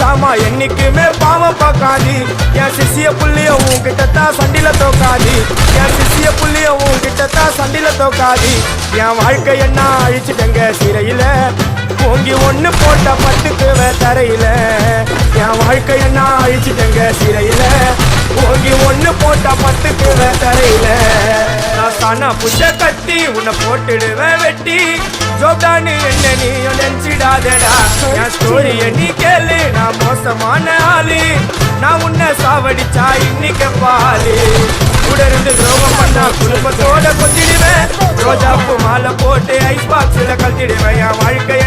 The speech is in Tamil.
ஆமா என்னைக்குமே பாவம் பார்க்காது என் சிசிய புள்ளிய உன்கிட்டத்தான் சண்டில தோக்காது என் சிசிய புள்ளிய உன்கிட்டத்தான் சண்டில தோக்காது என் வாழ்க்கை என்ன அழிச்சிட்டங்க சிறையில ஓங்கி ஒண்ணு போட்ட பட்டுக்குவ தரையில என் வாழ்க்கை என்ன அழிச்சிட்டங்க சிறையில ஓங்கி ஒண்ணு போட்ட பட்டுக்குவ தரையில நான் தானா புஷ கட்டி உன்னை போட்டுடுவேன் வெட்டி ஜோப்டானு என்ன நீ நினைச்சிடாதடா என் ஸ்டோரிய நீ கேளு நான் மோசமான ஆளு நான் உன்னை சாவடிச்சா இன்னைக்கு பாலு கூட இருந்து துரோகம் பண்ணா குடும்பத்தோட கொத்திடுவேன் ரோஜாப்பு மாலை போட்டு ஐஸ் பாக்ஸ்ல கழட்டிடுவேன் என் வாழ்க்கை